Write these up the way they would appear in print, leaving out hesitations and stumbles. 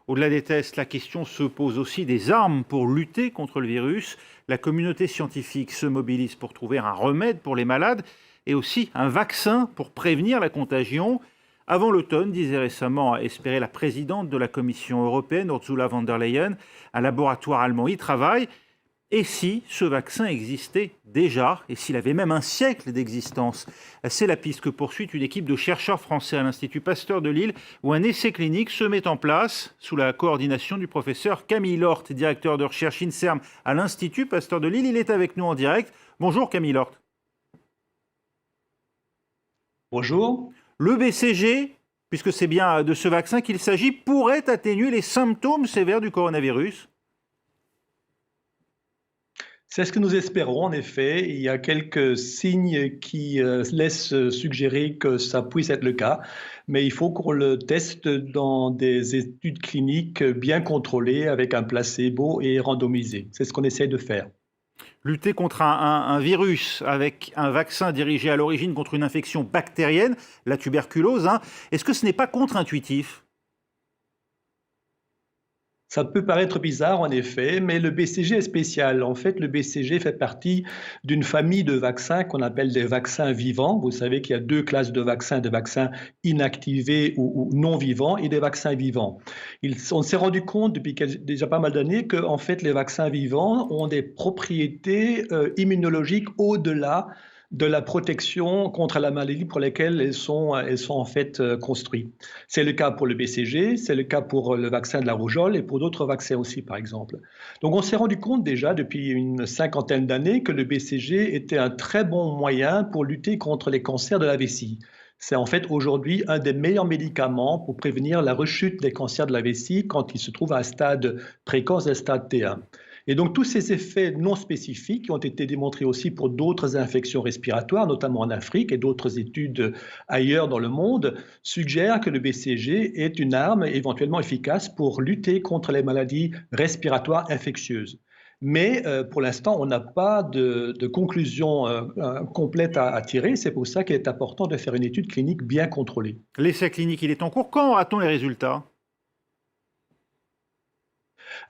Au-delà des tests, la question se pose aussi des armes pour lutter contre le virus. La communauté scientifique se mobilise pour trouver un remède pour les malades et aussi un vaccin pour prévenir la contagion. Avant l'automne, disait récemment espérer la présidente de la Commission européenne, Ursula von der Leyen, un laboratoire allemand y travaille. Et si ce vaccin existait déjà, et s'il avait même un siècle d'existence? C'est la piste que poursuit une équipe de chercheurs français à l'Institut Pasteur de Lille, où un essai clinique se met en place sous la coordination du professeur Camille Lort, directeur de recherche INSERM à l'Institut Pasteur de Lille. Il est avec nous en direct. Bonjour Camille Lort. Bonjour. Le BCG, puisque c'est bien de ce vaccin qu'il s'agit, pourrait atténuer les symptômes sévères du coronavirus? C'est ce que nous espérons, en effet. Il y a quelques signes qui laissent suggérer que ça puisse être le cas, mais il faut qu'on le teste dans des études cliniques bien contrôlées avec un placebo et randomisé. C'est ce qu'on essaie de faire. Lutter contre un virus avec un vaccin dirigé à l'origine contre une infection bactérienne, la tuberculose, est-ce que ce n'est pas contre-intuitif? Ça peut paraître bizarre, en effet, mais le BCG est spécial. En fait, le BCG fait partie d'une famille de vaccins qu'on appelle des vaccins vivants. Vous savez qu'il y a deux classes de vaccins, des vaccins inactivés ou non vivants et des vaccins vivants. On s'est rendu compte depuis déjà pas mal d'années que, en fait, les vaccins vivants ont des propriétés immunologiques au-delà de la protection contre la maladie pour lesquelles elles sont en fait construites. C'est le cas pour le BCG, c'est le cas pour le vaccin de la rougeole et pour d'autres vaccins aussi, par exemple. Donc on s'est rendu compte déjà depuis une cinquantaine d'années que le BCG était un très bon moyen pour lutter contre les cancers de la vessie. C'est en fait aujourd'hui un des meilleurs médicaments pour prévenir la rechute des cancers de la vessie quand ils se trouvent à un stade précoce, un stade T1. Et donc tous ces effets non spécifiques qui ont été démontrés aussi pour d'autres infections respiratoires, notamment en Afrique et d'autres études ailleurs dans le monde, suggèrent que le BCG est une arme éventuellement efficace pour lutter contre les maladies respiratoires infectieuses. Mais pour l'instant, on n'a pas de conclusion complète à tirer. C'est pour ça qu'il est important de faire une étude clinique bien contrôlée. L'essai clinique, il est en cours. Quand a-t-on les résultats?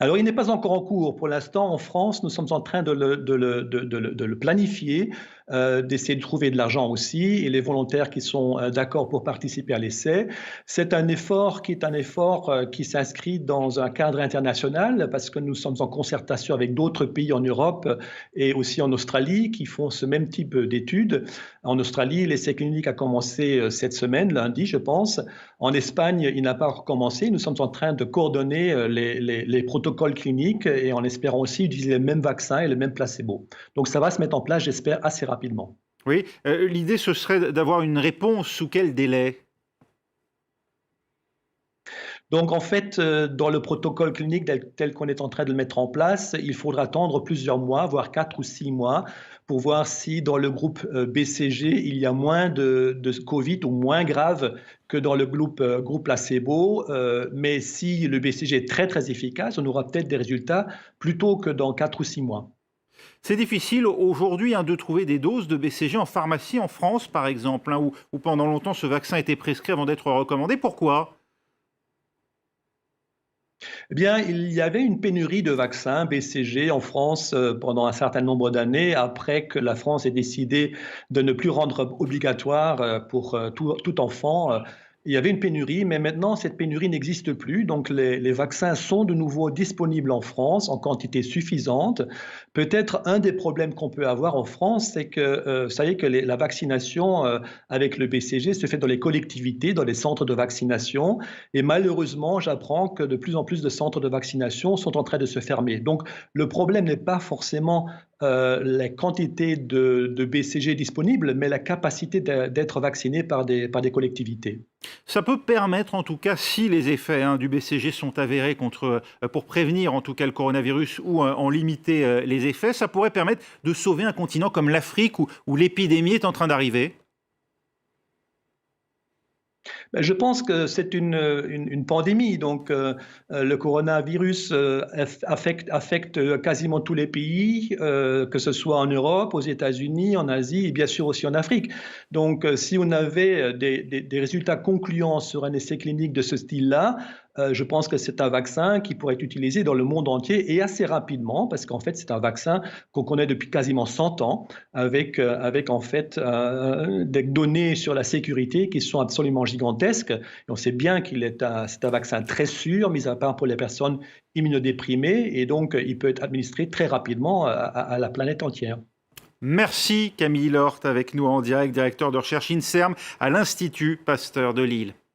Alors, il n'est pas encore en cours. Pour l'instant, en France, nous sommes en train de le planifier, d'essayer de trouver de l'argent aussi, et les volontaires qui sont d'accord pour participer à l'essai. C'est un effort qui s'inscrit dans un cadre international, parce que nous sommes en concertation avec d'autres pays en Europe et aussi en Australie qui font ce même type d'études. En Australie, l'essai clinique a commencé cette semaine, lundi, je pense. En Espagne, il n'a pas recommencé. Nous sommes en train de coordonner les protocoles cliniques et en espérant aussi utiliser les mêmes vaccins et les mêmes placebos. Donc ça va se mettre en place, j'espère, assez rapidement. Oui, l'idée ce serait d'avoir une réponse sous quel délai? Donc en fait, dans le protocole clinique tel qu'on est en train de le mettre en place, il faudra attendre plusieurs mois, voire 4 ou 6 mois, pour voir si dans le groupe BCG, il y a moins de Covid ou moins grave que dans le groupe placebo. Mais si le BCG est très très efficace, on aura peut-être des résultats plus tôt que dans 4 ou 6 mois. C'est difficile aujourd'hui de trouver des doses de BCG en pharmacie en France, par exemple, où pendant longtemps ce vaccin a été prescrit avant d'être recommandé. Pourquoi? Eh bien, il y avait une pénurie de vaccins BCG en France pendant un certain nombre d'années, après que la France ait décidé de ne plus rendre obligatoire pour tout enfant. Il y avait une pénurie, mais maintenant, cette pénurie n'existe plus. Donc, les vaccins sont de nouveau disponibles en France en quantité suffisante. Peut-être un des problèmes qu'on peut avoir en France, c'est que, ça y est, que la vaccination avec le BCG se fait dans les collectivités, dans les centres de vaccination. Et malheureusement, j'apprends que de plus en plus de centres de vaccination sont en train de se fermer. Donc, le problème n'est pas forcément la quantité de BCG disponibles, mais la capacité d'être vacciné par des collectivités. Ça peut permettre, en tout cas, si les effets du BCG sont avérés pour prévenir en tout cas le coronavirus ou en limiter les effets, ça pourrait permettre de sauver un continent comme l'Afrique où l'épidémie est en train d'arriver. Ben, je pense que c'est une pandémie. Donc, le coronavirus affecte quasiment tous les pays, que ce soit en Europe, aux États-Unis, en Asie et bien sûr aussi en Afrique. Donc, si on avait des résultats concluants sur un essai clinique de ce style-là, je pense que c'est un vaccin qui pourrait être utilisé dans le monde entier et assez rapidement, parce qu'en fait, c'est un vaccin qu'on connaît depuis quasiment 100 ans, avec en fait des données sur la sécurité qui sont absolument gigantesques. Et on sait bien c'est un vaccin très sûr, mis à part pour les personnes immunodéprimées, et donc il peut être administré très rapidement à la planète entière. Merci Camille Lorte avec nous en direct, directeur de recherche INSERM à l'Institut Pasteur de Lille.